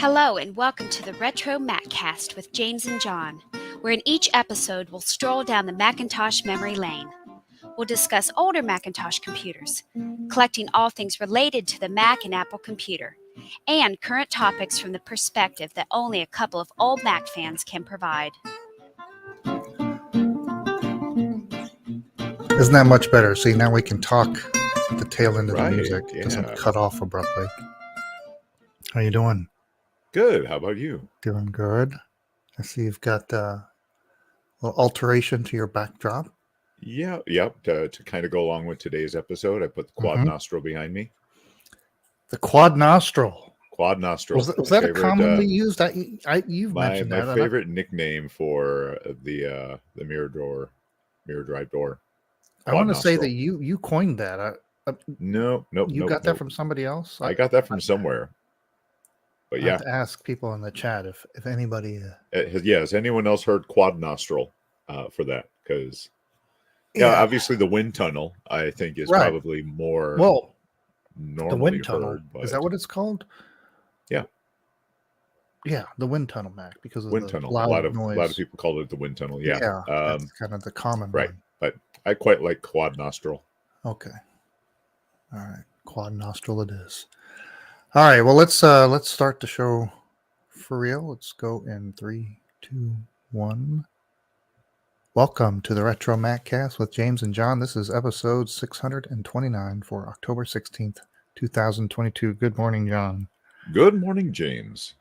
Hello and welcome to the RetroMacCast with James and John, where in each episode we'll stroll down the Macintosh memory lane. We'll discuss older Macintosh computers, collecting all things related to the Mac and Apple computer, and current topics from the perspective that only a couple of old Mac fans can provide. Isn't that much better? See, now we can talk at the tail end of the music. It Yeah. doesn't cut off abruptly. How you doing? Good. How about you? Doing good. I see you've got a little alteration to your backdrop. Yep. To kind of go along with today's episode, I put the quad nostril behind me. The quad nostril. Quad nostril. Was that a commonly used? You've mentioned that. My favorite nickname for the mirror drive door. I want to say that you coined that. No. You got that from somebody else? I got that from somewhere. But I have to ask people in the chat if anybody. Has anyone else heard quad nostril for that? Because obviously the wind tunnel I think is probably more normally the wind tunnel. heard. But... Is that what it's called? Yeah. Yeah, the wind tunnel, Mac, because of wind the tunnel. loud noise. A lot of people call it the wind tunnel. Yeah, that's kind of the common one. But I quite like quad nostril. Okay. All right, quad nostril it is. All right, well let's start the show for real. Let's go in 3, 2, 1. Welcome to the RetroMacCast with James and John. This is episode 629 for October 16th, 2022. Good morning, John. Good morning, James.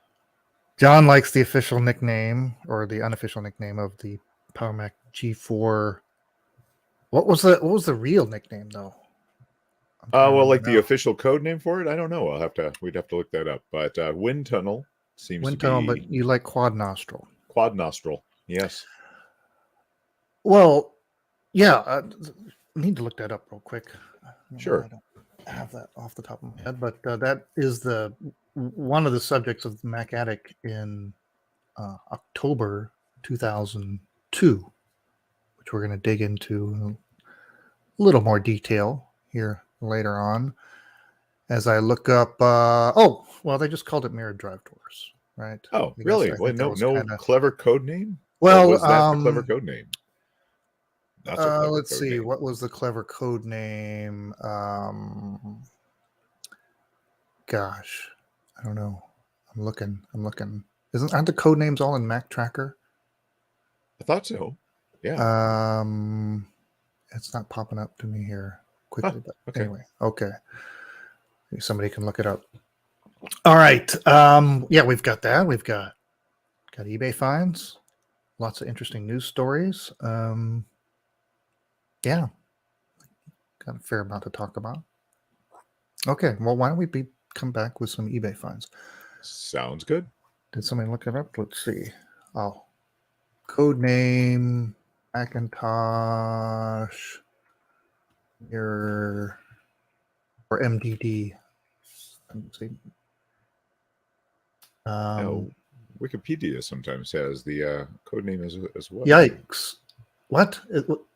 John likes the official nickname or the unofficial nickname of the Power Mac G4. What was the real nickname though? The official code name for it, I don't know. We'd have to look that up. But wind tunnel seems wind to tunnel, be but you like quad nostril. Quad nostril, yes. Well, yeah, I need to look that up real quick. Sure. I don't have that off the top of my head, but that is one of the subjects of the Mac Addict in October 2002, which we're going to dig into in a little more detail here later on as I look up. They just called it mirrored drive doors, right? Oh, really? No clever code name? Well, was that the clever code name? Let's see. What was the clever code name? Gosh, I don't know. I'm looking. Aren't the code names all in Mac Tracker? I thought so. Yeah. It's not popping up to me here quickly, but okay. Anyway, okay. Maybe somebody can look it up. All right. We've got that. We've got eBay finds. Lots of interesting news stories. Got a fair amount to talk about. Okay, well, why don't we come back with some eBay finds? Sounds good. Did somebody look it up? Let's see. Oh, code name Macintosh or MDD. Let's see. Wikipedia sometimes has the code name as well. Yikes! What?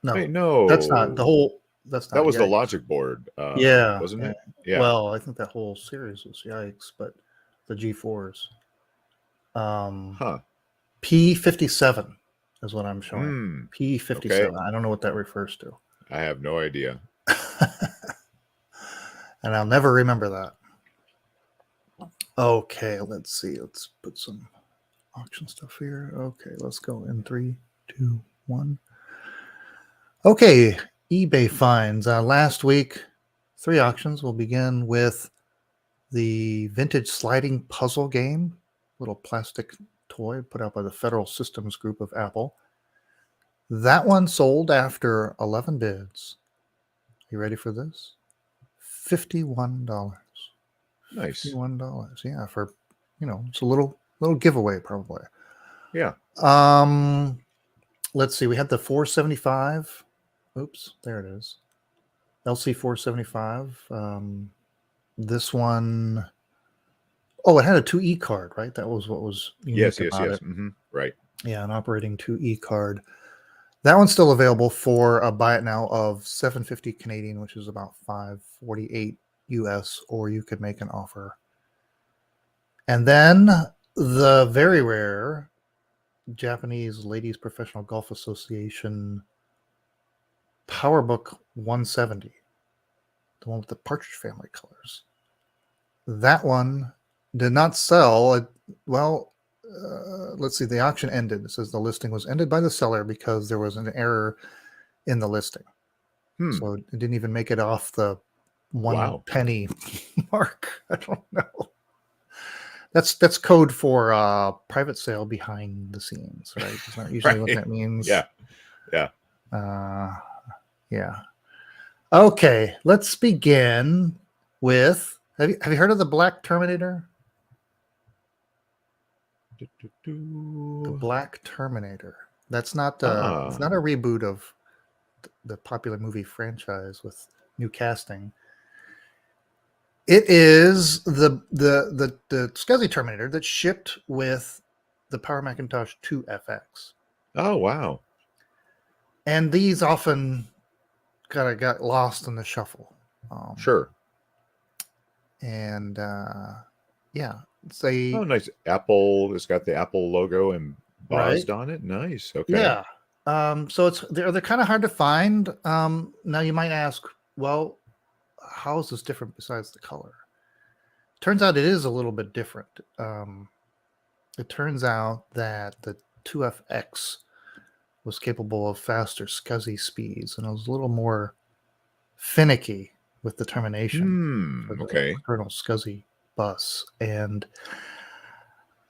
No, Wait, no, that's not the whole. That's not. That was Yikes. the logic board. Wasn't it? Yeah. Well, I think that whole series was Yikes, but the G4s. P57 is what I'm showing. P57. Okay. I don't know what that refers to. I have no idea. And I'll never remember that. Okay, let's see. Let's put some auction stuff here. Okay, let's go in 3, 2, 1. Okay, eBay finds. Last week, 3 auctions. We'll begin with the vintage sliding puzzle game, little plastic toy put out by the Federal Systems Group of Apple. That one sold after 11 bids. You ready for this? $51. Nice. $51. Yeah, for it's a little giveaway probably. Yeah. Let's see. We had the 475. Oops, there it is. LC 475. This one. Oh, it had a 2E card, right? That was what was unique about it. Mm-hmm. Right. Yeah, an operating 2E card. That one's still available for a buy it now of $750 Canadian, which is about $548 US, or you could make an offer. And then the very rare Japanese Ladies Professional Golf Association PowerBook 170, the one with the Partridge Family colors. That one did not sell. Let's see. The auction ended. It says the listing was ended by the seller because there was an error in the listing. So it didn't even make it off the 1 penny mark. I don't know. That's code for private sale behind the scenes, right? Isn't that usually what that means? Yeah. Yeah. Okay, let's begin with. Have you heard of the Black Terminator? The Black Terminator. That's not it's not a reboot of the popular movie franchise with new casting. It is the SCSI Terminator that shipped with the Power Macintosh 2 FX. Oh, wow. And these often kind of got lost in the shuffle. Sure. And it's nice. Apple. It's got the Apple logo embossed on it. Nice. Okay. Yeah. So they're kind of hard to find. Now you might ask, well, how is this different besides the color? Turns out it is a little bit different. It turns out that the 2FX was capable of faster SCSI speeds, and it was a little more finicky with the termination for the kernel SCSI bus. And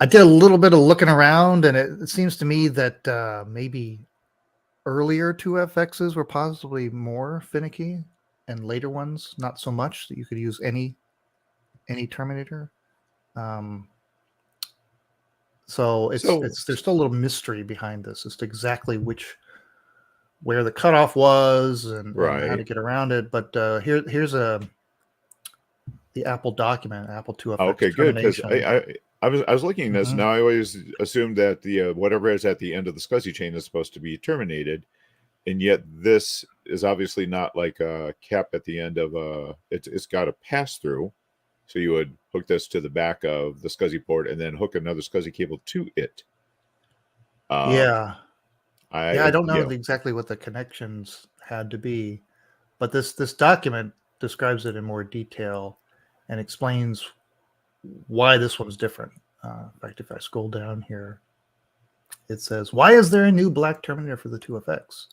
I did a little bit of looking around, and it seems to me that maybe earlier 2FXs were possibly more finicky, and later ones not so much, that you could use any Terminator. So there's still a little mystery behind this as to exactly where the cutoff was and how to get around it. But here's the Apple document, Apple 2FX. Okay, good, because I was looking at this. Now I always assumed that the whatever is at the end of the SCSI chain is supposed to be terminated, and yet this is obviously not like a cap at the end of it's got a pass through. So you would hook this to the back of the SCSI port and then hook another SCSI cable to it. I don't know exactly what the connections had to be, but this document describes it in more detail and explains why this one's different. In fact, if I scroll down here, it says, "Why is there a new Black Terminator for the 2FX?"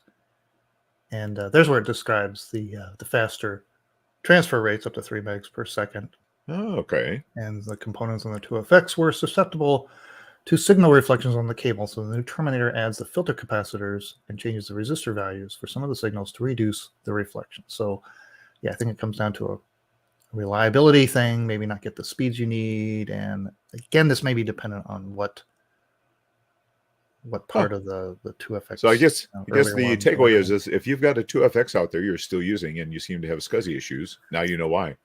And there's where it describes the faster transfer rates up to 3 megs per second. Oh, okay. And the components on the 2FX were susceptible to signal reflections on the cable. So the new Terminator adds the filter capacitors and changes the resistor values for some of the signals to reduce the reflection. So, I think it comes down to a reliability thing, maybe not get the speeds you need. And again, this may be dependent on what part of the 2FX. So I guess the takeaway is this: if you've got a 2FX out there you're still using and you seem to have SCSI issues, now you know why.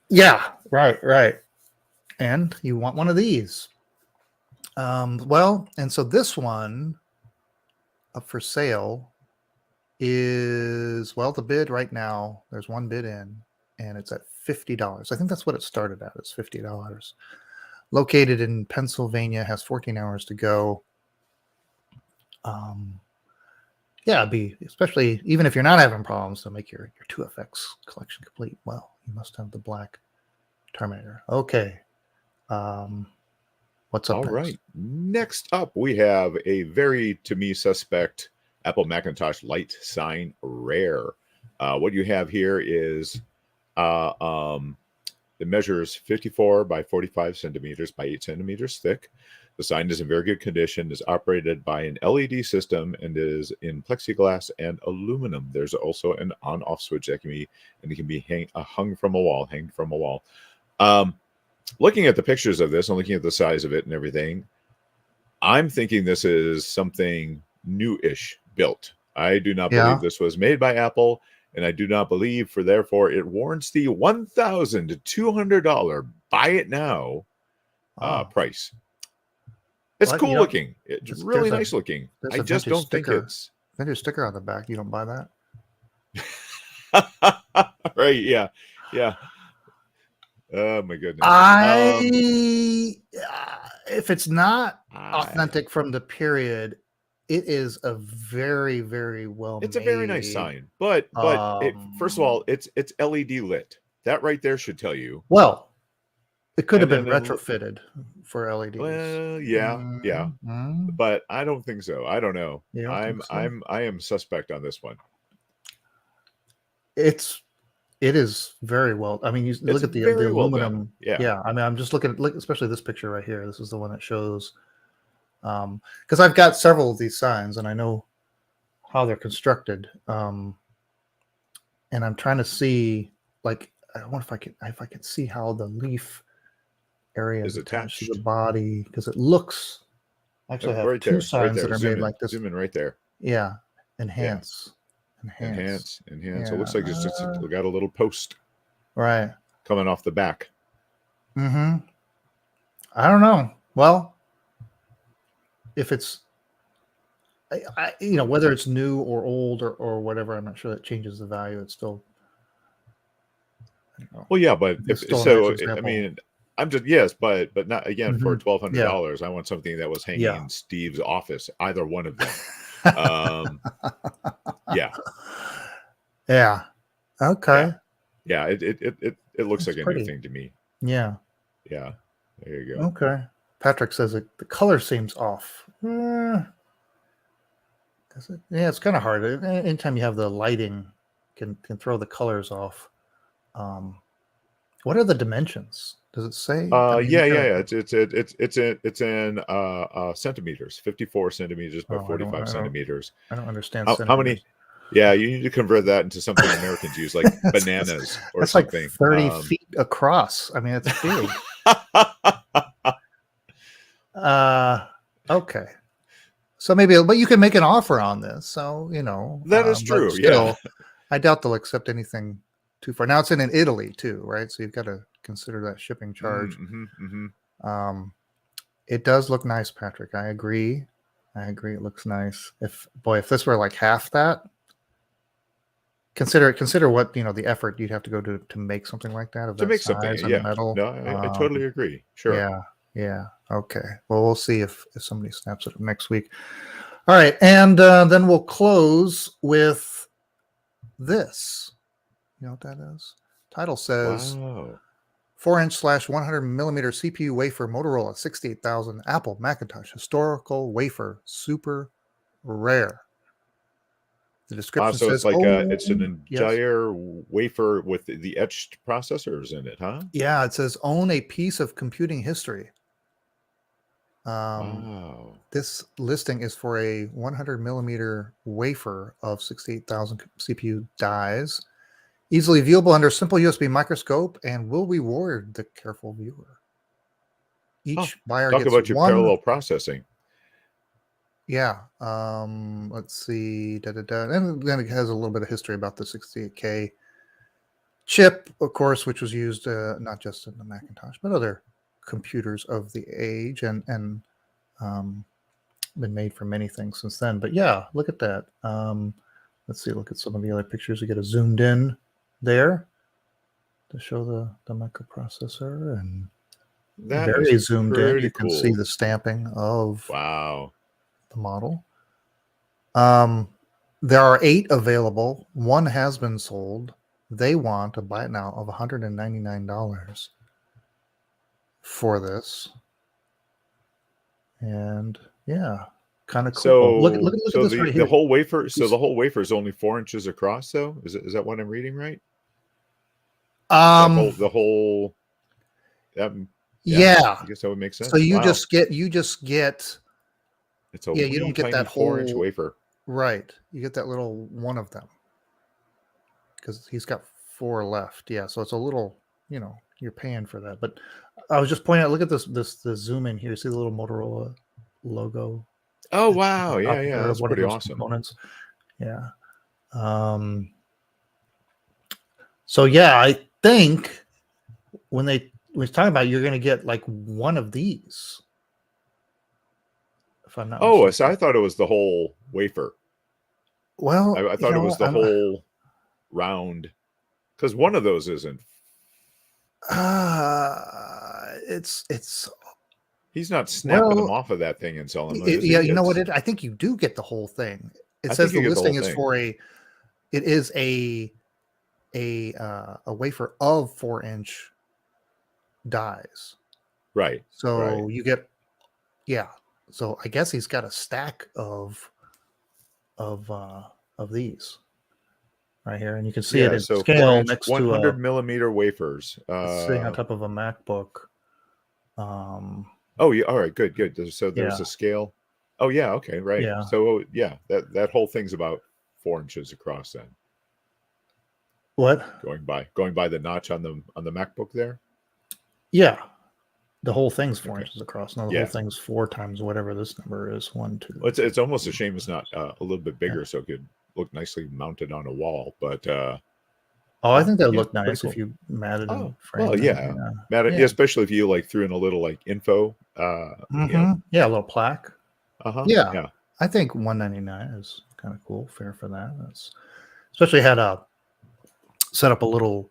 Yeah, right. And you want one of these. And so this one up for sale is, the bid right now, there's one bid in, and it's at $50. I think that's what it started at, is $50. Located in Pennsylvania, has 14 hours to go. Especially even if you're not having problems to make your 2FX collection complete. Well, you must have the Black Terminator. Okay. What's up? All right. Next up, we have a very, to me, suspect Apple Macintosh Light Sign Rare. What you have here is it measures 54 by 45 centimeters by 8 centimeters thick. The sign is in very good condition, is operated by an LED system, and is in plexiglass and aluminum. There's also an on-off switch that can be hung from a wall. Looking at the pictures of this and looking at the size of it and everything, I'm thinking this is something new-ish built. I do not believe this was made by Apple, and I do not believe, therefore, it warrants the $1,200 buy it now price. It's cool looking. It's really nice looking. I just don't think it's... There's a sticker on the back. You don't buy that? Right, yeah. Oh my goodness. If it's not I authentic from the period, it is a very, very well It's a made. very nice sign, but first of all, it's LED lit. That right there should tell you. Well, it could have And been then retrofitted for LEDs. well, yeah, but I don't think so. I don't know. You don't think so? I am suspect on this one. It is very well. I mean, you look at the very well done. aluminum. Yeah. I mean, I'm just looking at especially this picture right here. This is the one that shows. Because I've got several of these signs, and I know how they're constructed. And I'm trying to see, like, I wonder if I can see how the leaf area is attached to the body, because it looks. Actually, I have right two there, signs that are made like this. Zoom in right there. Yeah, enhance. Yeah. Enhance. It looks like it's just got a little post right coming off the back. I don't know. Well, if it's whether it's new or old or whatever, I'm not sure that changes the value. It's still, I don't know. Well, yeah, but I mean, I'm just but not again for $1,200. I want something that was hanging in Steve's office, either one of them. Yeah. Okay. Yeah. It looks like a new thing to me. Yeah. There you go. Okay. Patrick says the color seems off. It's kind of hard. Anytime you have the lighting, can throw the colors off. What are the dimensions? Does it say? It's in centimeters, 54 centimeters by 45 centimeters. I don't understand how many. Yeah, you need to convert that into something Americans use, like bananas or that's something. Like 30 feet across. I mean, it's big. Okay. So maybe, but you can make an offer on this. So, that is true. Still, I doubt they'll accept anything too far. Now it's in Italy too, right? So you've got to consider that shipping charge. It does look nice, Patrick. I agree. It looks nice. If this were like half that, consider what the effort you'd have to go to make something like that, of to that make size something. And metal. No, I totally agree. Sure. Yeah. Okay. Well, we'll see if somebody snaps it up next week. All right, and then we'll close with this. You know what that is? Title says 4-inch/100mm CPU wafer Motorola 68,000 Apple Macintosh historical wafer super rare. The description so says, it's like it's an entire wafer with the etched processors in it, huh? Yeah, it says own a piece of computing history. This listing is for a 100mm wafer of 68,000 CPU dies, easily viewable under simple USB microscope, and will reward the careful viewer. Each buyer talk gets about your parallel processing. Yeah. Let's see. And then it has a little bit of history about the 68K chip, of course, which was used not just in the Macintosh, but other computers of the age, and been made for many things since then. But yeah, look at that. Let's see. Look at some of the other pictures. You get a zoomed in there to show the microprocessor, and that very zoomed in. You can cool. see the stamping of the model. There are 8 available. 1 has been sold. They want a buy it now of $199 for this. And yeah, kind of cool. So look at this right here. The whole wafer. So the whole wafer is only 4 inches across. Though is that what I'm reading right? The whole. Yeah, I guess that would make sense. So you just get. It's a you don't get that 4-inch wafer. Right. You get that little one of them because he's got 4 left. Yeah, so it's a little. You're paying for that. But I was just pointing out. Look at the zoom in here. See the little Motorola logo. Oh wow! Yeah, that's pretty awesome. Components. Yeah. So yeah, I think when we're talking about, you're going to get like one of these. If I'm not. Oh, so I thought it was the whole wafer. Well, I thought it was the whole round, because one of those isn't. It's He's not snapping them well, off of that thing and selling them, is yeah. he? You know what? I think you do get the whole thing. It I think says the you get the whole listing is thing. for a. It is a wafer of 4-inch dies. Right. So you get, yeah. So I guess he's got a stack of these right here, and you can see it Yeah. in So scale 4-inch, next to 100 millimeter wafers. it's sitting on top of a MacBook. Oh, yeah. All right. Good. Good. So there's Yeah, a scale. Oh, yeah. Okay. Right. yeah. So yeah, that whole thing's about 4 inches across. Then What? going by the notch on the MacBook there. Yeah, the whole thing's four Okay. inches across. No, the whole Yeah. thing's 4 times whatever this number is. 1, 2. Well, it's almost a shame it's not a little bit Yeah. bigger, so it could look nicely mounted on a wall. But Oh, I think that would yeah, look pretty nice if cool. you matted and Oh, well, framed it. yeah. Yeah. Matter, Yeah. especially if you like threw in a little like info. Yeah, a little plaque. Uh-huh. Yeah, Yeah. I think 199 is kind of cool. Fair for that. That's especially had a set up a little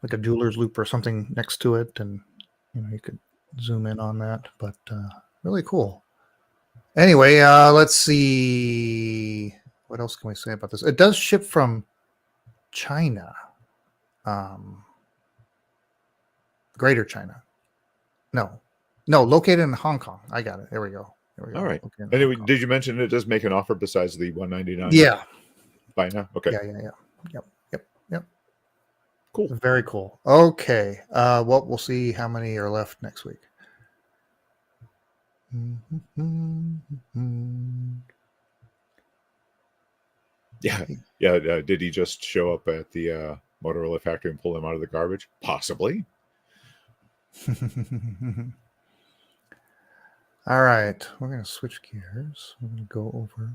like a jeweler's loop or something next to it, and you could zoom in on that. But really cool. Anyway, let's see. What else can we say about this? It does ship from China, Greater China. No, located in Hong Kong. I got it. There we go. All right. Located in Hong Anyway, Kong. did you mention it does make an offer besides the 199? Yeah. By now? Okay. Yeah. Yep. Cool. Very cool. Okay. Well, we'll see how many are left next week. Yeah. Yeah. Did he just show up at the Motorola factory and pull them out of the garbage? Possibly. All right. We're going to switch gears. We're going to go over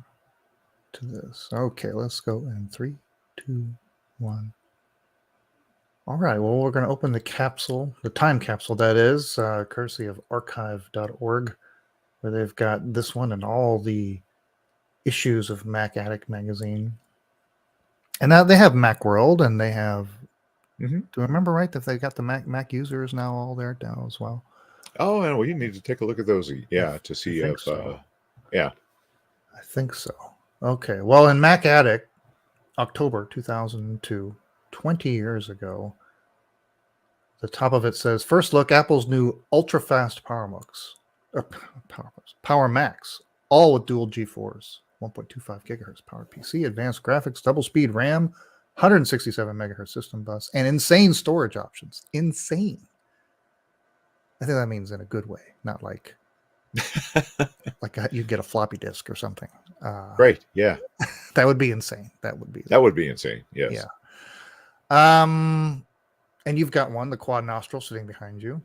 to this. Okay. Let's go in 3, 2, 1. All right. Well, we're going to open the capsule, the time capsule that is, courtesy of archive.org, where they've got this one and all the issues of Mac Addict magazine. And now they have Macworld, and they have. Mm-hmm. Do I remember right that they got the Mac users now all there now as well? Oh, and well, you need to take a look at those. Yeah, to see if. So. Yeah. I think so. Okay. Well, in Mac Addict, October 2002, 20 years ago, the top of it says, "First look, Apple's new ultra-fast Power Macs, all with dual G4s, 1.25 gigahertz power PC, advanced graphics, double speed RAM, 167 megahertz system bus, and insane storage options." Insane. I think that means in a good way, not like you get a floppy disk or something. Right. Yeah. That would be insane. That would be insane. Yes. Yeah. And you've got one, the quad nostril, sitting behind you.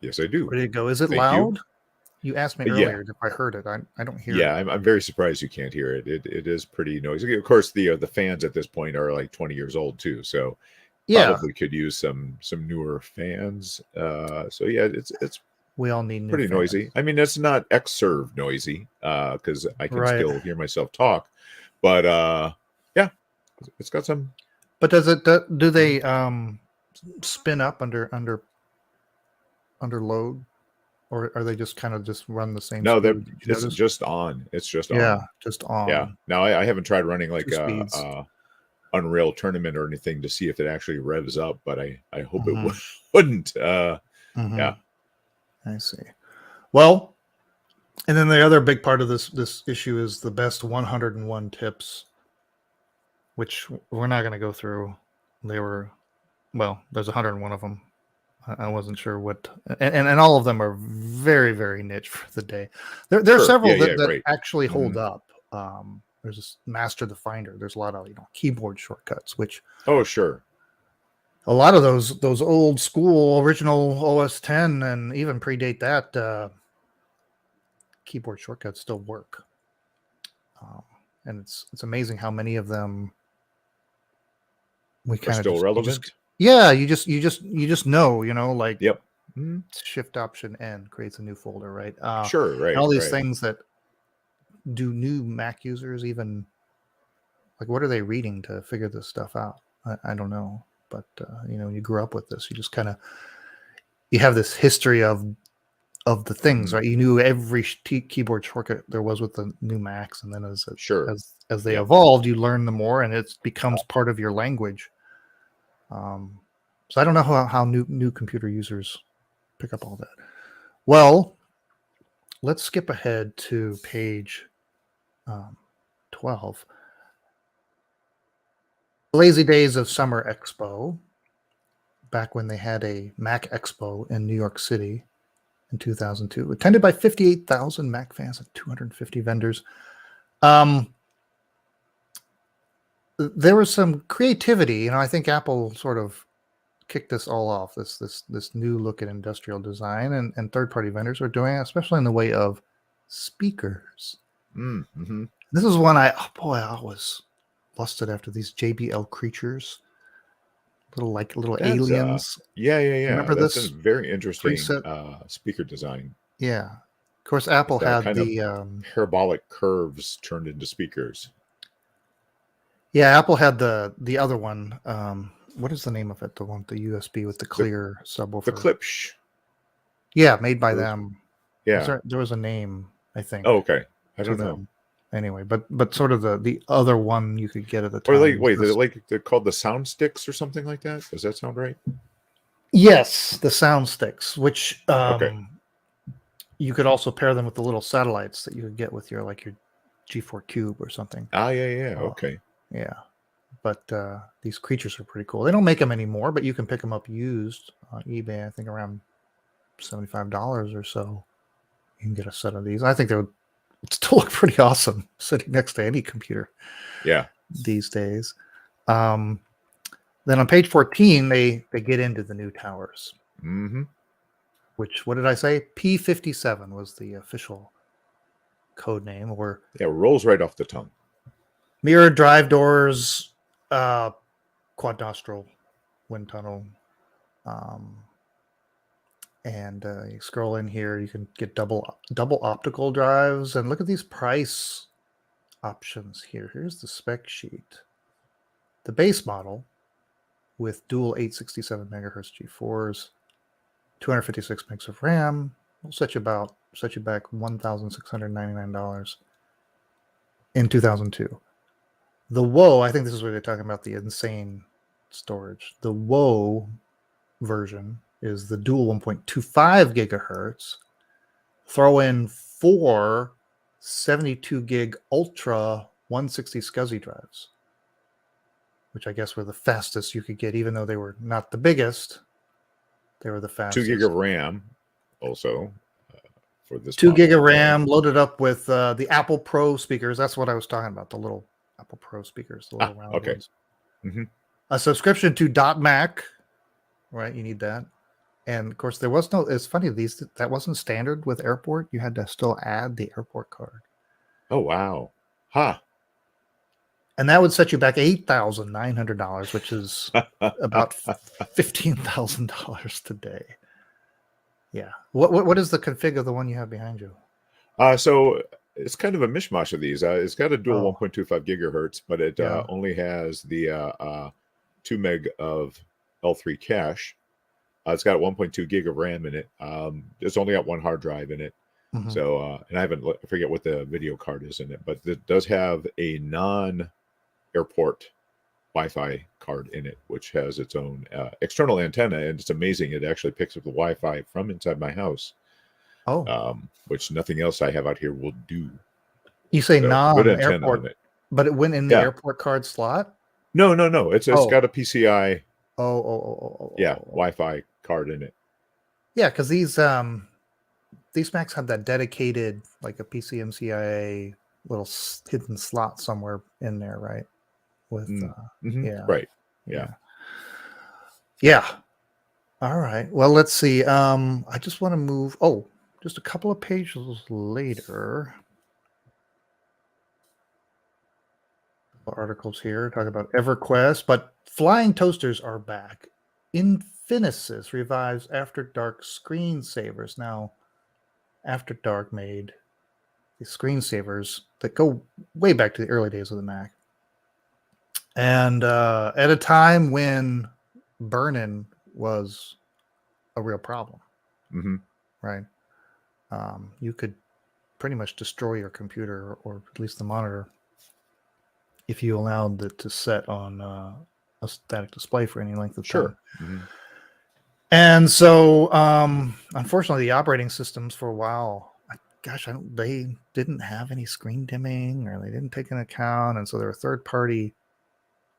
Yes, I do. Where did it go? Is it loud? You asked me earlier if I heard it. I don't hear it. Yeah, I'm very surprised you can't hear it. It is pretty noisy. Of course, the fans at this point are like 20 years old too, so probably could use some newer fans. So yeah, it's we all need new pretty fans. noisy. I mean, it's not Xserve noisy because I can Right. still hear myself talk, but yeah, it's got some. But does it? Do they spin up under load? Or are they just kind of just run the same? No, speed? it's just on. It's just on. Yeah, just on. Yeah. Now I haven't tried running like Unreal Tournament or anything to see if it actually revs up, but I hope it wouldn't. Yeah. I see. Well, and then the other big part of this issue is the best 101 tips, which we're not going to go through. There's 101 of them. I wasn't sure what, and all of them are very, very niche for the day. There are several that actually hold up. There's this Master the Finder. There's a lot of keyboard shortcuts, which sure. A lot of those old school original OS 10 and even predate that keyboard shortcuts still work. And it's amazing how many of them we kind of still relevant. You just know, like yep. Shift Option N creates a new folder, right? Sure, right. All these things that do new Mac users even like what are they reading to figure this stuff out? I don't know, but you grew up with this. You just kind of you have this history of the things, Mhm. right? You knew every keyboard shortcut there was with the new Macs, and then Sure. as they Yeah. evolved, you learn them more, and it becomes part of your language. So I don't know how new computer users pick up all that. Well, let's skip ahead to page 12. Lazy Days of Summer Expo, back when they had a Mac Expo in New York City in 2002, attended by 58,000 Mac fans and 250 vendors. There was some creativity, I think Apple sort of kicked this all off. This new look at industrial design, and third-party vendors are doing it, especially in the way of speakers. Mm-hmm. This is one I was lusted after, these JBL creatures, little That's aliens. yeah. Remember That's a this very interesting preset? speaker design. Yeah. Of course, Apple It's got had kind of the parabolic curves turned into speakers. Apple had the other one. What is the name of it? The one, the USB with the clear subwoofer. The Klipsch. Yeah, made by them. Yeah. There was a name, I think. Oh, okay. I to don't know. them. Anyway, but sort of the other one you could get at the time. Or they're called the sound sticks or something like that. Does that sound right? Yes, the sound sticks, which Okay. you could also pair them with the little satellites that you could get with your G4 Cube or something. Yeah. Okay. Yeah. But these creatures are pretty cool. They don't make them anymore, but you can pick them up used on eBay, I think around $75 or so. You can get a set of these. I think they would still look pretty awesome sitting next to any computer. Yeah. These days. Then on page 14, they get into the new towers. Mm-hmm. Which, what did I say? P57 was the official code name. Or Yeah, it rolls right off the tongue. mirrored drive doors, quad nostril wind tunnel, and you scroll in here, you can get double optical drives, and look at these price options here. Here's the spec sheet. The base model with dual 867 megahertz G4s, 256 megs of RAM will set you back $1,699 in 2002. The Woe, I think this is where they're talking about the insane storage. The Woe version is the dual 1.25 gigahertz. Throw in 4 72 gig ultra 160 SCSI drives, which I guess were the fastest you could get, even though they were not the biggest. They were the 2 fastest. gig of RAM also for this 2 gig of model. RAM loaded up with the Apple Pro speakers. That's what I was talking about, the little Apple Pro speakers, the little round ones. Mm-hmm. A subscription to .Mac, right? You need that. And of course, there was no. It's funny, that wasn't standard with Airport. You had to still add the Airport card. Oh wow, huh? And that would set you back $8,900, which is about $15,000 today. Yeah. What is the config of the one you have behind you? So it's kind of a mishmash of these. It's got a dual 1.25 gigahertz, but it only has the 2 meg of L3 cache. It's got 1.2 gig of RAM in it. It's only got one hard drive in it. Mm-hmm. So, and I forget what the video card is in it, but it does have a non-airport Wi-Fi card in it, which has its own external antenna, and it's amazing. It actually picks up the Wi-Fi from inside my house. Which nothing else I have out here will do. You say non-airport, but it went in the airport card slot? No. It's got a PCI. Yeah, Wi-Fi card in it. Yeah, because these Macs have that dedicated, like a PCMCIA little hidden slot somewhere in there, right? With right, yeah. All right. Well, let's see. I just want to move. Just a couple of pages later. Articles here talk about EverQuest, but flying toasters are back. Infinisys revives After Dark screensavers. Now, After Dark made the screensavers that go way back to the early days of the Mac. And at a time when burn-in was a real problem, Hmm. right? You could pretty much destroy your computer, or at least the monitor, if you allowed it to set on a static display for any length of time. Sure. Hmm. And so, unfortunately, the operating systems for a while, they didn't have any screen dimming, or they didn't take into account. And so there were third-party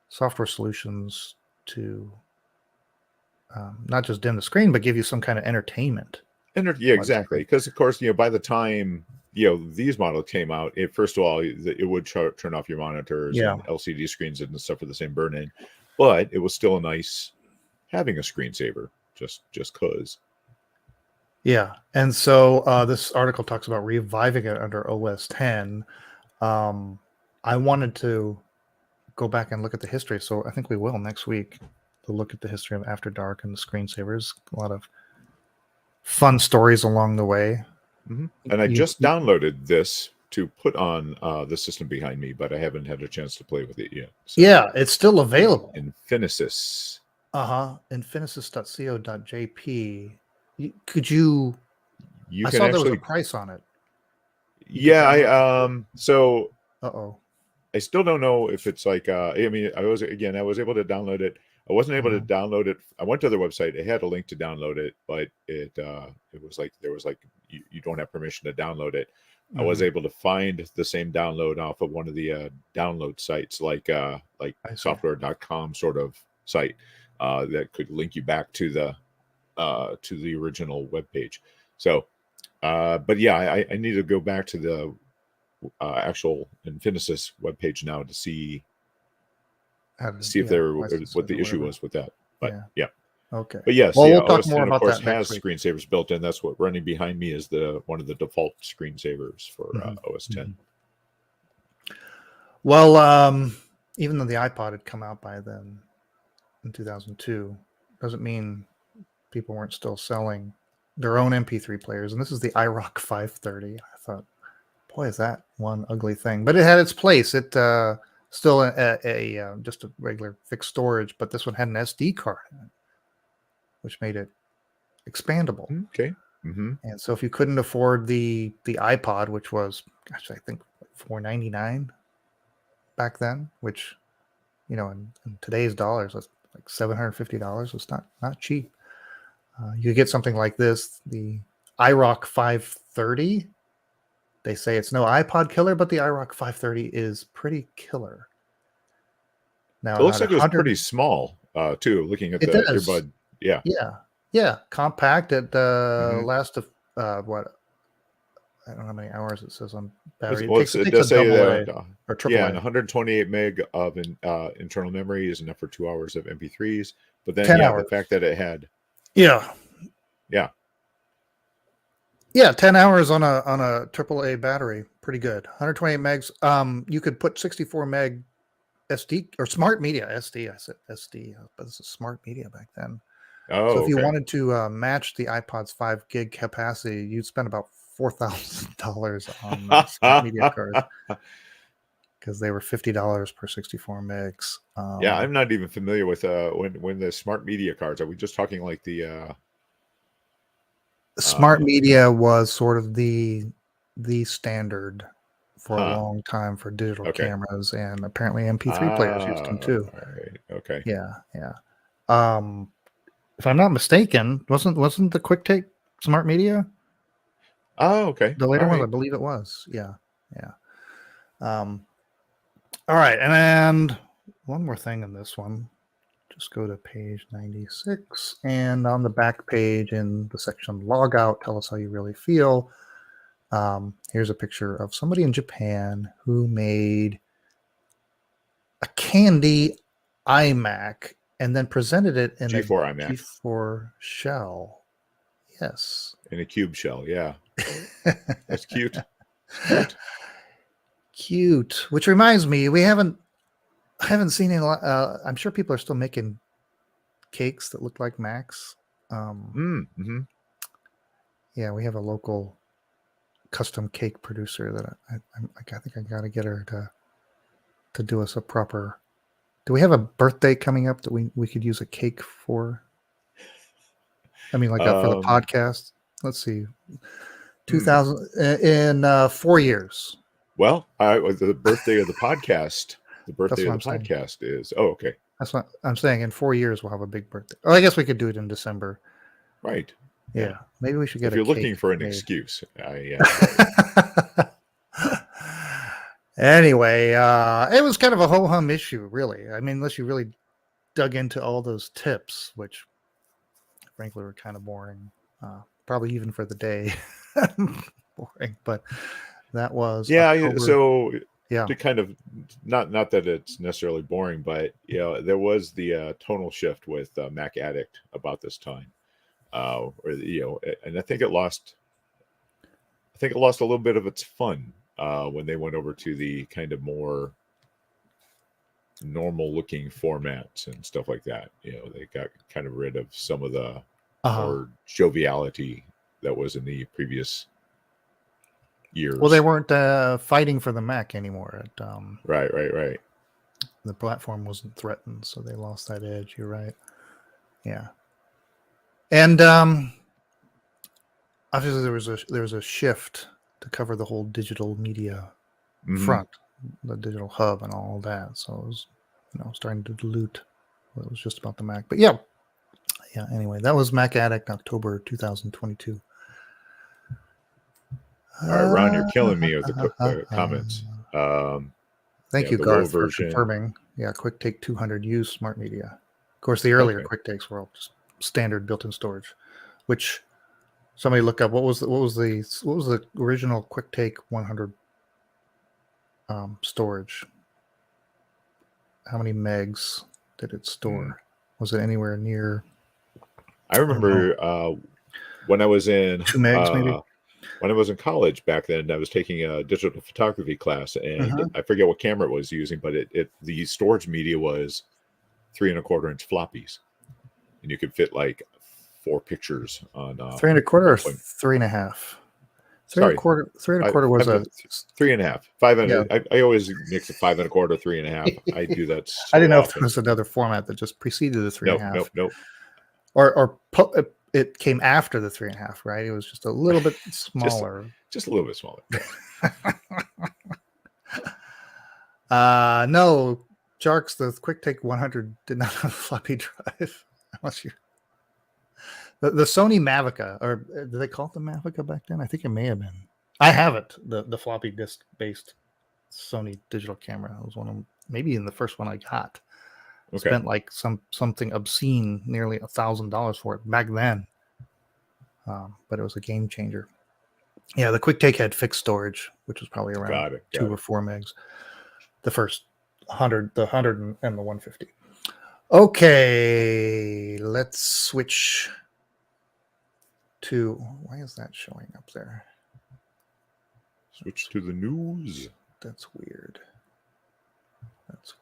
software solutions to not just dim the screen, but give you some kind of entertainment. Yeah, by the exactly. screen. Because of course, by the time these models came out, first of all, it would turn off your monitors Yeah. and LCD screens and stuff for the same burn-in, but it was still nice having a screensaver just cause. Yeah. And so this article talks about reviving it under OS 10. I wanted to go back and look at the history, so I think we will next week. To look at the history of After Dark and the screensavers. A lot of fun stories along the way. Mm-hmm. And I just downloaded this to put on the system behind me, but I haven't had a chance to play with it yet. So. Yeah, it's still available. Infinisys. Infinisys.co.jp. Could you? You I can saw actually. There was a price on it. Yeah, I so. Uh-oh. I still don't know if it's like. I mean, I was able to download it. I wasn't able to download it. I went to their website. It had a link to download it, but it was like there was like you don't have permission to download it. I was able to find the same download off of one of the download sites, like software.com sort of site that could link you back to the original web page. So, but yeah, I need to go back to the actual Infinisys webpage now to see if there what the issue was with that. But yeah. Okay. But yes, well, yeah, we'll talk OS more 10, about of course, that has next week. screensavers built in. That's what running behind me is one of the default screensavers for OS 10. Well, even though the iPod had come out by then in 2002, doesn't mean people weren't still selling their own MP3 players. And this is the iRock 530. I thought, boy, is that one ugly thing. But it had its place. It still a just a regular fixed storage, but this one had an SD card in it, which made it expandable. Okay. Mm-hmm. And so if you couldn't afford the iPod, which was, gosh, I think $4.99 back then, which, in today's dollars, that's like $750. It's not cheap. You get something like this, the iRock 530. They say it's no iPod killer, but the iRock 530 is pretty killer. Now It looks like it was pretty small, too, looking at the earbud. Yeah. Yeah. Compact. It lasts what? I don't know how many hours it says on battery. It does say that, or AAA. Yeah, and 128 meg of internal memory is enough for 2 hours of MP3s. But then, 10 hours. The fact that it had, yeah, 10 hours on a AAA battery, pretty good. 128 megs. You could put 64 meg SD or smart media SD. I said SD, but this is smart media back then. Oh, so if you wanted to match the iPod's 5 gig capacity, you'd spend about $4,000 on smart media cards because they were $50 per 64 megs. Yeah, I'm not even familiar with when the smart media cards. Are we just talking like the smart media was sort of the standard for a long time for digital cameras, and apparently MP3 players used them too. Right. Okay. Yeah. If I'm not mistaken, wasn't the QuickTake smart media? Oh, okay. The later ones, I believe it was. Yeah. All right, and one more thing in this one. Just go to page 96, and on the back page in the section log out, tell us how you really feel. Here's a picture of somebody in Japan who made a candy iMac and then presented it in G4 a iMac. G4 shell. Yes. In a cube shell, yeah. That's cute. Cute. Which reminds me, I haven't seen any. I'm sure people are still making cakes that look like Macs. Yeah, we have a local custom cake producer that I think I got to get her to do us a proper. Do we have a birthday coming up that we could use a cake for? I mean, like for the Um, podcast. Let's see, 2000 in 4 years. Well, the birthday of the podcast. The That's birthday what of the I'm saying. podcast is. Oh, okay. That's what I'm saying. In 4 years, we'll have a big birthday. Oh, I guess we could do it in December. Right. Yeah, maybe we should get If a you're cake looking for an made. excuse, yeah, right. Anyway, it was kind of a ho hum issue, really. I mean, unless you really dug into all those tips, which frankly were kind of boring, probably even for the day, boring. But that was Yeah. October. So Yeah. to kind of not that it's necessarily boring, but there was the tonal shift with Mac Addict about this time, and I think it lost a little bit of its fun when they went over to the kind of more normal looking formats and stuff like that. They got kind of rid of some of the more joviality that was in the previous years. Well, they weren't fighting for the Mac anymore. Right. The platform wasn't threatened, so they lost that edge. You're right. Yeah. And obviously there was a shift to cover the whole digital media front, the digital hub and all that. So it was, starting to dilute what it was just about the Mac. But yeah. Anyway, that was Mac Addict, October 2022. All right, Ron, you're killing me with the comments. Thank you, the Garth, low for version. confirming. Yeah, QuickTake 200 use smart media. Of course, the earlier QuickTakes were all just standard built-in storage, which somebody look up. What was the original QuickTake 100 storage? How many megs did it store? Was it anywhere near? I remember when I was in 2 megs, maybe. When I was in college back then, I was taking a digital photography class, and I forget what camera it was using, but the storage media was 3 1/4 inch floppies, and you could fit like 4 pictures on 3 1/4 or 3.5. 3 1/4. 3 1/4 was a 3.5. 5. I always mix a 5 1/4, 3.5. I do that. So I didn't know if often. there was another format that just preceded the 3.5. Nope. Or it came after the 3.5, right? It was just a little bit smaller. just a little bit smaller. No, Jarks, the QuickTake 100 did not have a floppy drive. Unless you, the Sony Mavica, or did they call it the Mavica back then? I think it may have been. I have it, the floppy disk based Sony digital camera. It was one of maybe in the first one I got. Spent like something obscene, nearly $1,000 for it back then. But it was a game changer. Yeah, the QuickTake had fixed storage, which was probably around 2 or 4 megs. The first 100, the 100 and the 150. Okay, let's switch to, why is that showing up there? Switch to the news. That's weird. Let's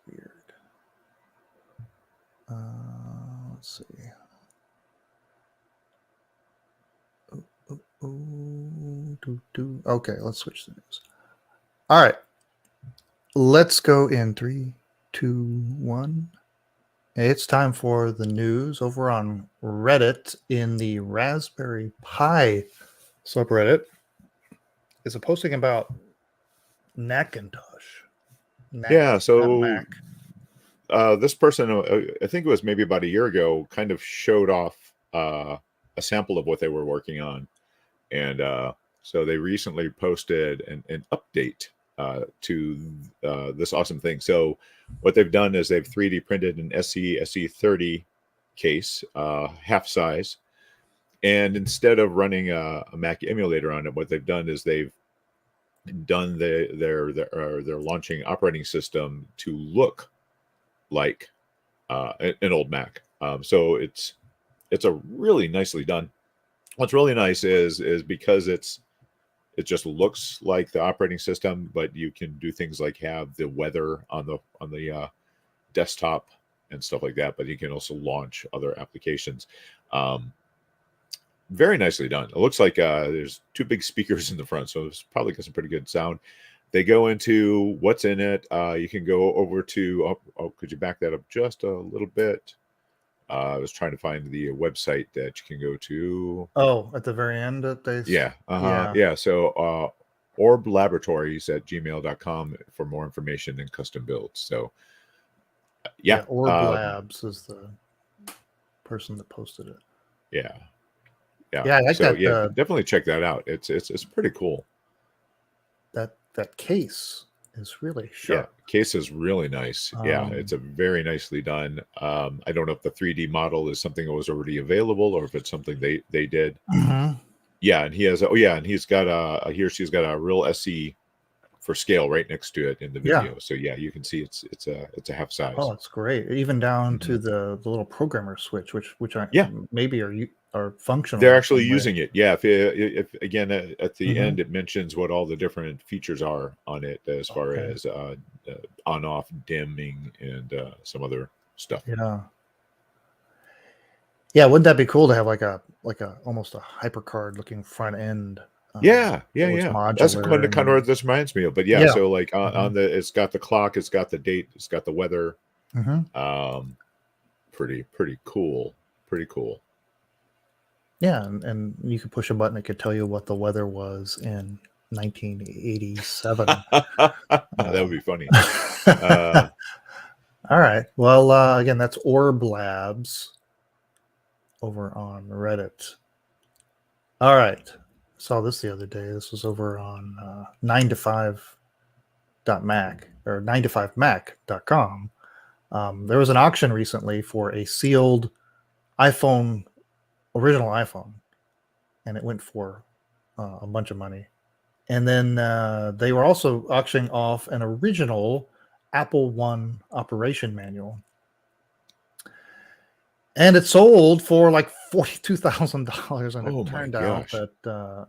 see. Okay, let's switch the news. All right. Let's go in 3, 2, 1. It's time for the news over on Reddit in the Raspberry Pi subreddit. It's a posting about Macintosh. So this person, I think it was maybe about a year ago, kind of showed off a sample of what they were working on. And so they recently posted an update to this awesome thing. So what they've done is they've 3D printed an SE30 case, half size. And instead of running a Mac emulator on it, what they've done is they've done their launching operating system to look like an old Mac. So it's a really nicely done. What's really nice is because it just looks like the operating system, but you can do things like have the weather on the desktop and stuff like that. But you can also launch other applications. Very nicely done. It looks like there's 2 big speakers in the front, so it's probably got some pretty good sound. They go into what's in it. You can go over to, could you back that up just a little bit? I was trying to find the website that you can go to. Oh, at the very end that they. Yeah. Yeah. Yeah. So orblaboratories@gmail.com for more information and custom builds. So yeah. Orb Labs is the person that posted it. Yeah. Yeah. Yeah, I like so that. yeah, definitely check that out. It's pretty cool. That case is really Yeah, sharp. case is really nice. Yeah, it's a very nicely done. I don't know if the 3D model is something that was already available or if it's something they did. Mhm. Yeah, and he has and he's got he or she's got a real SE for scale right next to it in the Yeah. video. So yeah, you can see it's a half size. Oh, it's great. Even down to the little programmer switch, which I maybe are functional. They're in actually some way. using it. Yeah, if again at the end it mentions what all the different features are on it as far as on-off dimming and some other stuff. Yeah, wouldn't that be cool to have like a almost a hypercard looking front end? Yeah. Modular. That's kind of what this reminds me of. But yeah. So like on the, it's got the clock, it's got the date, it's got the weather. Pretty cool. Pretty cool. Yeah, and you could push a button; it could tell you what the weather was in 1987. That would be funny. All right. Well, again, that's Orb Labs over on Reddit. All right. Saw this the other day. This was over on 9to5.mac or 9to5mac.com. There was an auction recently for a sealed original iPhone, and it went for a bunch of money. And then they were also auctioning off an original Apple One operation manual. And it sold for like $42,000, and it turned out that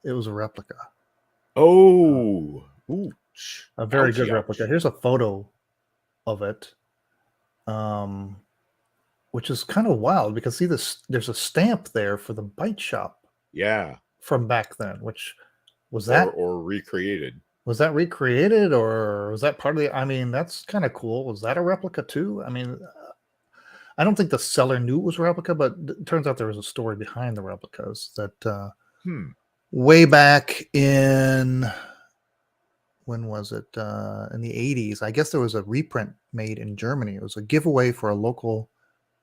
it was a replica. Oh, a very good replica. Here's a photo of it, which is kind of wild because see this. There's a stamp there for the Byte Shop. Yeah, from back then. Which was that or recreated? Was that recreated or was that part of the? I mean, that's kind of cool. Was that a replica too? I mean, I don't think the seller knew it was a replica, but it turns out there was a story behind the replicas that way back in, when was it? In the 80s. I guess there was a reprint made in Germany. It was a giveaway for a local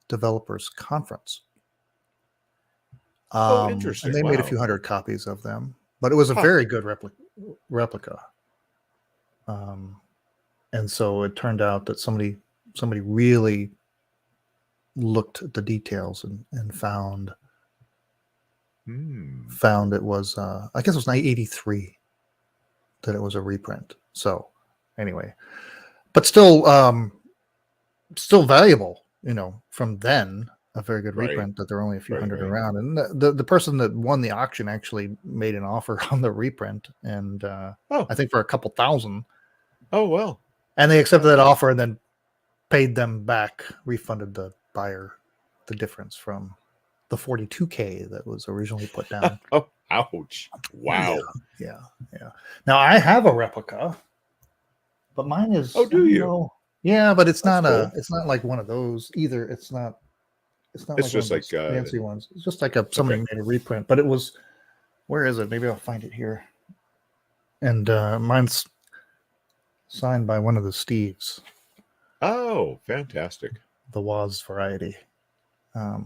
developers conference. Interesting. And they made a few hundred copies of them, but it was a very good replica. And so it turned out that somebody really looked at the details and found it was I guess it was 1983 that it was a reprint. So anyway, but still valuable, from then, a very good reprint that there are only a few hundred around. And the person that won the auction actually made an offer on the reprint, and I think for a couple thousand. Oh, well. And they accepted that offer and then paid them back, refunded the buyer the difference from the $42K that was originally put down. Oh, ouch. Wow. Yeah. Now I have a replica, but mine is. Oh, do you? Yeah, but it's not it's not like one of those either. It's not It's like just like fancy ones. It's just like somebody made a reprint, but it was. Where is it? Maybe I'll find it here. And mine's signed by one of the Steves. Oh, fantastic! The Woz variety. I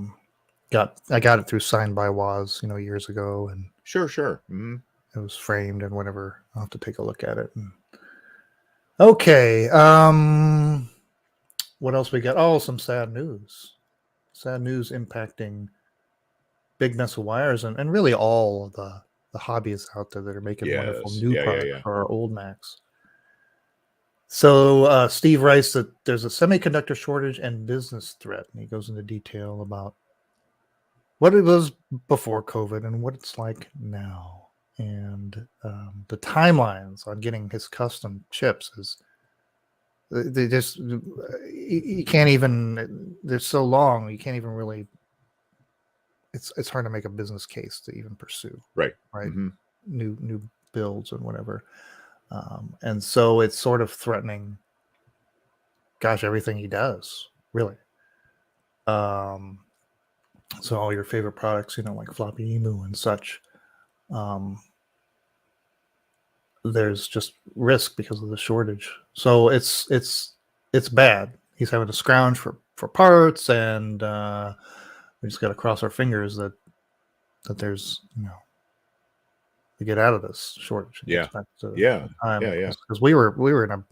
got it through Signed by Woz, years ago, and sure. Mm-hmm. It was framed and whatever. I'll have to take a look at it. Okay. What else we got? Oh, some sad news. Sad news impacting Big Mess of Wires and really all of the hobbyists out there that are making wonderful new parts for our old Macs. So Steve writes that there's a semiconductor shortage and business threat, and he goes into detail about what it was before COVID and what it's like now, and the timelines on getting his custom chips is they just, you can't even, they're so long, you can't even really, it's hard to make a business case to even pursue right mm-hmm. new builds and whatever. And so it's sort of threatening, everything he does, really. So all your favorite products, like Floppy Emu and such, there's just risk because of the shortage. So it's bad. He's having to scrounge for parts, and we just got to cross our fingers that there's to get out of this shortage and Yeah. get back to Yeah. time. Yeah. Because we were in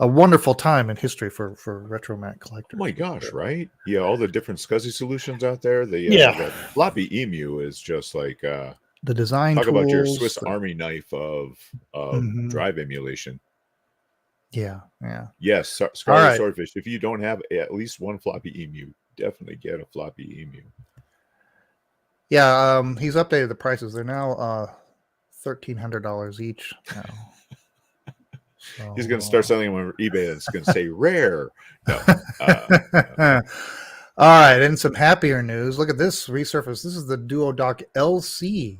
a wonderful time in history for RetroMac Oh collectors. my gosh, right? Yeah, all the different SCSI solutions out there. The Floppy Emu is just like the design talk tools, about your Swiss Army knife of Mhm. drive emulation. Yeah. Yes, All Scarlet right. Swordfish. If you don't have at least one Floppy Emu, definitely get a Floppy Emu. Yeah, he's updated the prices. They're now $1,300 each now. So, He's going to start selling them on eBay, and it's going to say rare. No. All right, and some happier news. Look at this resurface. This is the DuoDock LC.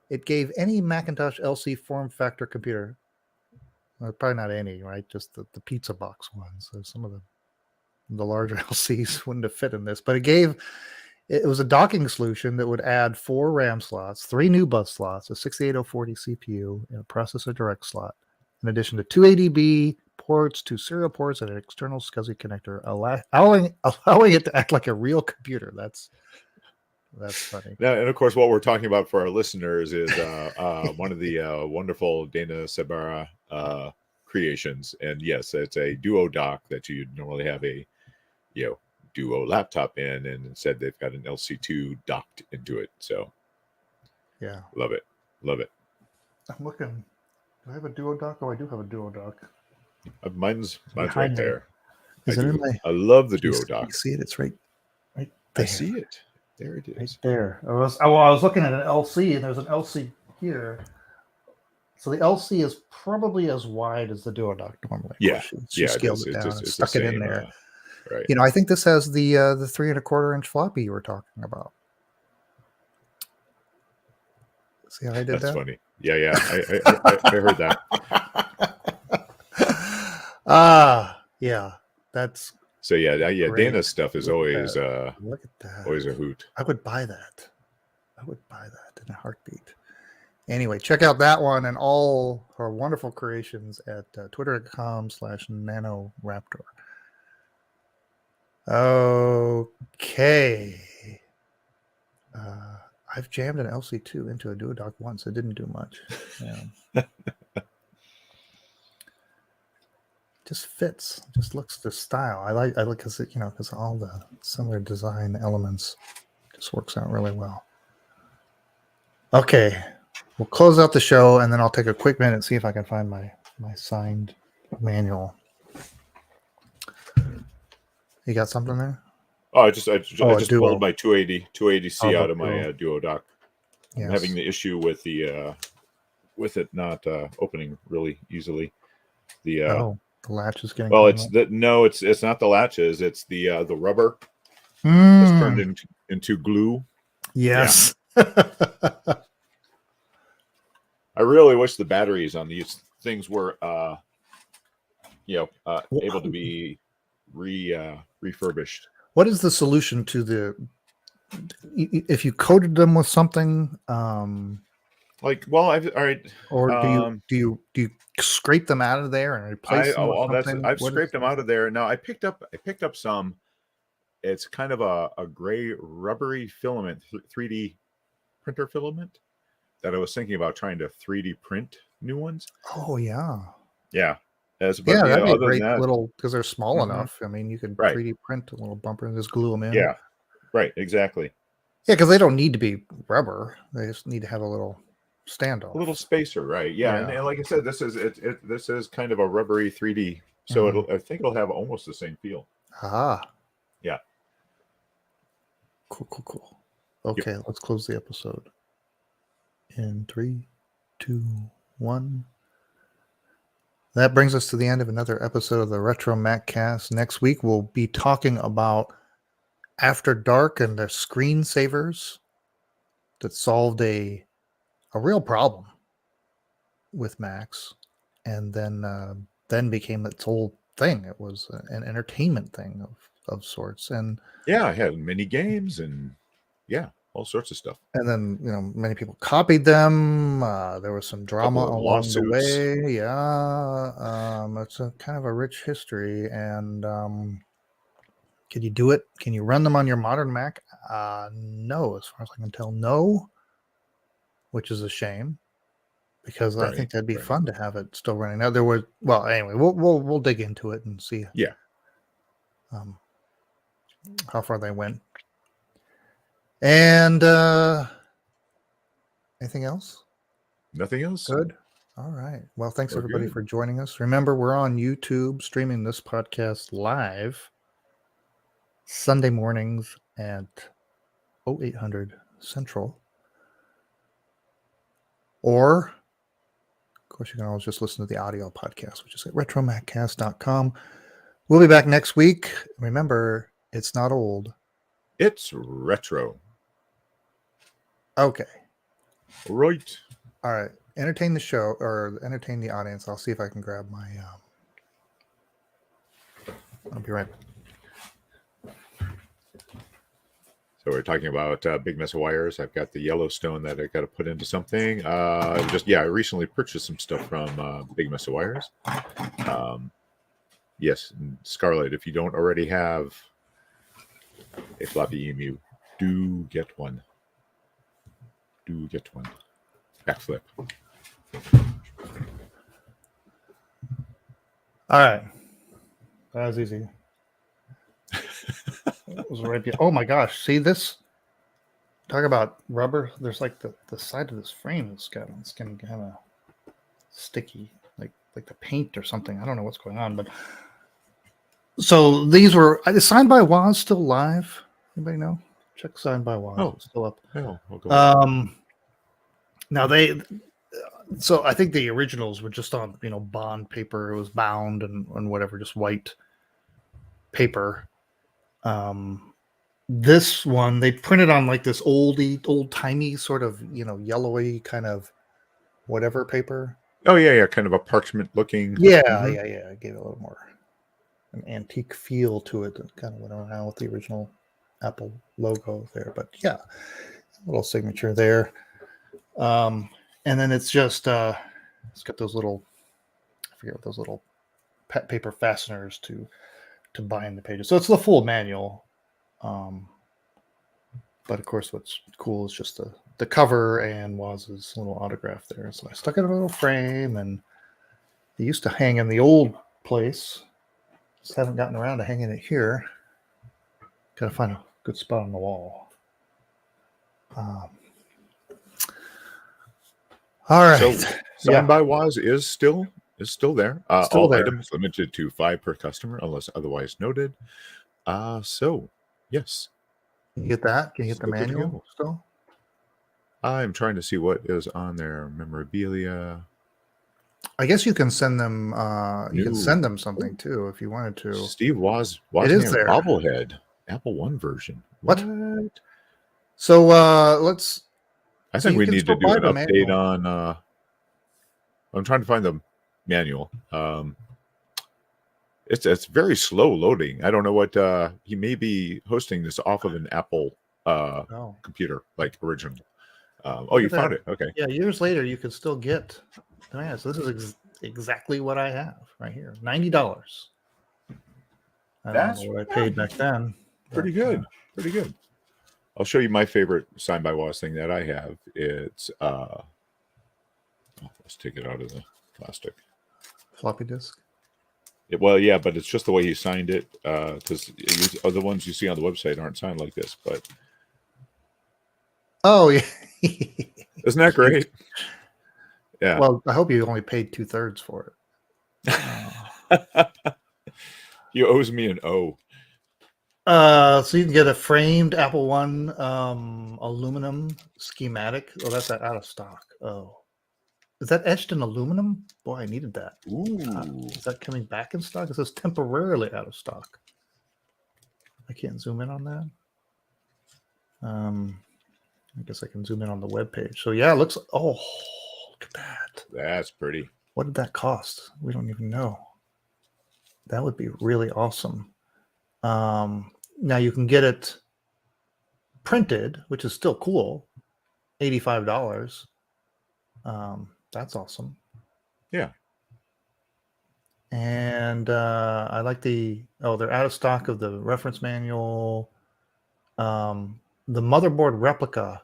It gave any Macintosh LC form factor computer, well, probably not any, right? Just the pizza box ones. So some of the larger LCs wouldn't have fit in this, but it was a docking solution that would add 4 RAM slots, 3 new bus slots, a 68040 CPU, and a processor direct slot, in addition to 2 ADB ports, 2 serial ports, and an external SCSI connector, allowing it to act like a real computer. That's funny. Now, and of course, what we're talking about for our listeners is one of the wonderful Dana Sabara creations. And yes, it's a Duo dock that you normally have a Duo laptop in, and instead they've got an LC2 docked into it. So Yeah, love it. I'm looking. Do I have a DuoDock? Oh, I do have a DuoDock. Mine's right behind me. there. Is it in my? I love the You DuoDock. see it? It's right there. I see it. There it is. Right there. I was looking at an LC, and there's an LC here. So the LC is probably as wide as the DuoDock normally. Yeah, she scaled it down and stuck it in there. Right. I think this has the 3¼ inch floppy you were talking about. See how I did that? That's funny. Yeah. I heard that. Yeah. That's so. Yeah. great. Dana's stuff is always look at that. Always a hoot. I would buy that. In a heartbeat. Anyway, check out that one and all her wonderful creations at twitter.com/nanoraptor. Okay. I've jammed an LC2 into a DuoDock once. It didn't do much. Yeah. Just fits. Just looks the style. I like because because all the similar design elements just works out really well. Okay. We'll close out the show, and then I'll take a quick minute and see if I can find my signed manual. You got something there? Oh, I just pulled my 280C Oh, out of my DuoDock. Yes. I'm having the issue with the with it not opening really easily. The latch is getting. Well, it's not the latches. It's the rubber that's that's turned into glue. Yes. Yeah. I really wish the batteries on these things were able to be refurbished. What is the solution to if you coated them with something? All right. Or do you scrape them out of there and replace them with something? I've scraped them out of there. Now I picked up some. It's kind of a gray rubbery filament, 3D printer filament that I was thinking about trying to 3D print new ones. Oh yeah. Yeah. That'd be a great little, because they're small enough. I mean, you could 3D print a little bumper and just glue them in. Yeah, right, exactly. Yeah, because they don't need to be rubber; they just need to have a little standoff, a little spacer, right? Yeah, and like I said, this is kind of a rubbery 3D, so I think it'll have almost the same feel. Yeah. Cool. Okay, let's close the episode. In 3, 2, 1. That brings us to the end of another episode of the RetroMacCast. Next week, we'll be talking about After Dark and the screensavers that solved a real problem with Macs, and then became its whole thing. It was an entertainment thing of sorts, and Yeah, I had mini games and all sorts of stuff. then many people copied them. There was some drama Couple of along the lawsuits. way. Yeah, it's a kind of a rich history. And can you do it? Can you run them on your modern Mac? No, as far as I can tell, no. Which is a shame, because I think that'd be fun to have it still running. Now anyway, we'll dig into it and see. Yeah. How far they went. And anything else? Nothing else. Good. All right. Well, thanks everybody for joining us. Remember, we're on YouTube streaming this podcast live Sunday mornings at 0800 Central. Or, of course, you can always just listen to the audio podcast, which is at RetroMacCast.com. We'll be back next week. Remember, it's not old. It's retro. Okay. Right. All right. Entertain the show, or entertain the audience. I'll see if I can grab my... I'll be right back. So we're talking about Big Mess of Wires. I've got the Yellowstone that I got to put into something. I recently purchased some stuff from Big Mess of Wires. Yes, Scarlet, if you don't already have a floppy emu, do get one. Backflip. All right. That was easy. It was right. Oh my gosh. See this? Talk about rubber. There's like the side of this frame is getting kind of sticky, like the paint or something. I don't know what's going on, but so these were Signed by Waz still live? Anybody know? Check Signed by Waz. Oh, it's still up. Hell, I'll go Now so I think the originals were just on bond paper. It was bound and whatever, just white paper. This one they printed on like this old timey sort of yellowy kind of whatever paper. Oh yeah, kind of a parchment looking. Yeah. I gave it a little more an antique feel to it that kind of went around with the original Apple logo there. But yeah, a little signature there. And then it's just it's got those little, I forget what those little paper fasteners to bind the pages. So it's the full manual. But of course, what's cool is just the cover and Waz's little autograph there. So I stuck it in a little frame, and they used to hang in the old place. Just haven't gotten around to hanging it here. Gotta find a good spot on the wall. All right. So Signed by Waz is still there. All there. items limited to 5 per customer, unless otherwise noted. So yes. Can you get that? Can you get the Still good to manual go. still? I'm trying to see what is on their memorabilia. I guess you can send them. You can New. send them something too if you wanted to. Steve Woz It is there. bobblehead, Apple One version. What? So let's. I So think you we can need to still do buy an the update manual. on. I'm trying to find the manual. It's very slow loading. I don't know what he may be hosting this off of an Apple Oh. computer, like original. You Look at found that. it. Okay. Yeah, years later, you can still get the manual. So this is exactly what I have right here. $90. I don't know what I paid back then. Pretty good. Pretty good. I'll show you my favorite Signed by Waz thing that I have. It's let's take it out of the plastic. Floppy disk. Well, yeah, but it's just the way he signed it. Because the ones you see on the website aren't signed like this. But Oh yeah. isn't that great? Yeah. Well, I hope you only paid 2/3 for it. He owes me an O. So you can get a framed Apple One aluminum schematic. Oh, that's out of stock. Oh, is that etched in aluminum? Boy, I needed that. Ooh. Is that coming back in stock? It says temporarily out of stock. I can't zoom in on that. I guess I can zoom in on the web page. So yeah, it looks. Oh, look at that. That's pretty. What did that cost? We don't even know. That would be really awesome. Now you can get it printed, which is still cool. $85. That's awesome. Yeah. And I like they're out of stock of the reference manual. The motherboard replica,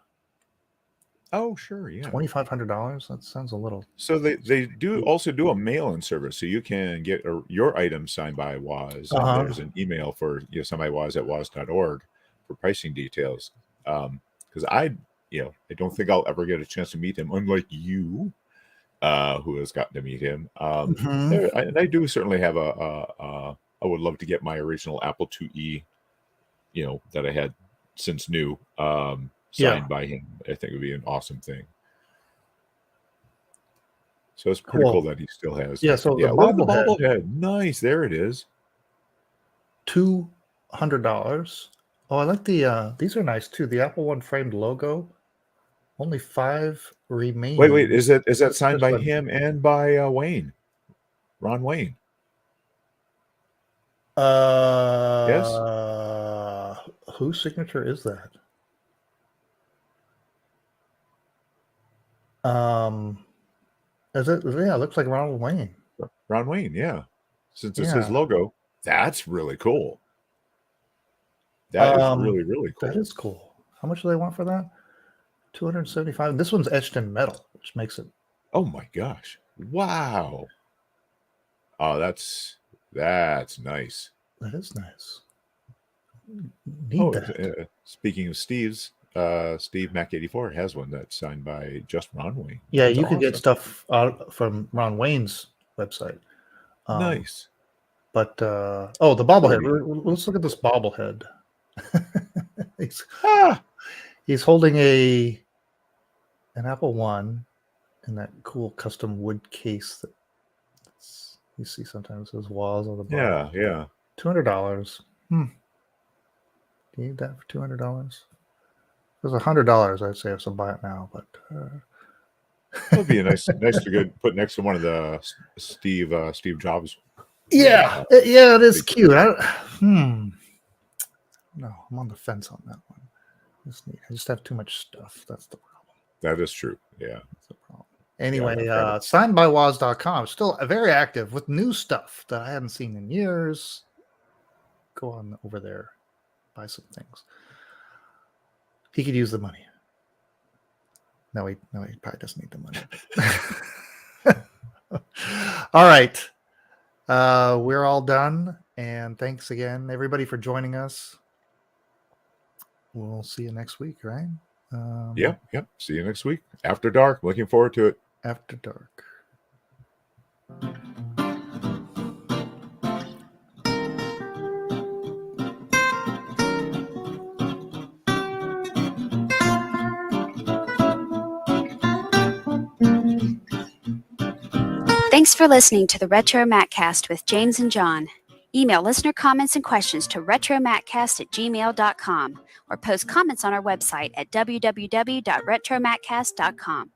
Oh, sure. Yeah. $2,500. That sounds a little. So they do also do a mail-in service, so you can get your items signed by Woz, and there's an email for signed by Woz at woz.org for pricing details. Because I don't think I'll ever get a chance to meet him, unlike you, who has gotten to meet him. And I do certainly have I would love to get my original Apple IIe, that I had since new, signed by him. I think it would be an awesome thing. So it's pretty cool that he still has. Yeah. So the bobblehead, nice. There it is. $200. Oh, I like these are nice too. The Apple One framed logo. Only 5 remain. Wait. Is that signed by him and by Ron Wayne? Yes. Whose signature is that? Is it? Yeah, it looks like Ron Wayne. Ron Wayne, yeah. Since it's his logo, that's really cool. That is really, really cool. That is cool. How much do they want for that? $275. This one's etched in metal, which makes it. Oh my gosh! Wow. Oh, that's nice. That is nice. Speaking of Steve's, Steve Mac84 has one that's signed by just Ron Wayne. Yeah, you could get stuff from Ron Wayne's website. Nice. But the bobblehead. Let's look at this bobblehead. He's holding an Apple One in that cool custom wood case that you see sometimes those walls on the bottom. Yeah. $200. Do you need that for $200? If it was $100, I'd say I should buy it now, but it would be nice to put next to one of the Steve Jobs. Yeah, it is cute. No, I'm on the fence on that one. I just have too much stuff. That's the problem. That is true. Yeah, that's the problem. Anyway, signedbywoz.com still very active with new stuff that I hadn't seen in years. Go on over there, buy some things. He could use the money. No, he probably doesn't need the money. All right. We're all done. And thanks again, everybody, for joining us. We'll see you next week, right? Yep. See you next week. After dark. Looking forward to it. After dark. Thanks for listening to the RetroMacCast with James and John. Email listener comments and questions to retromaccast@gmail.com or post comments on our website at www.retromaccast.com.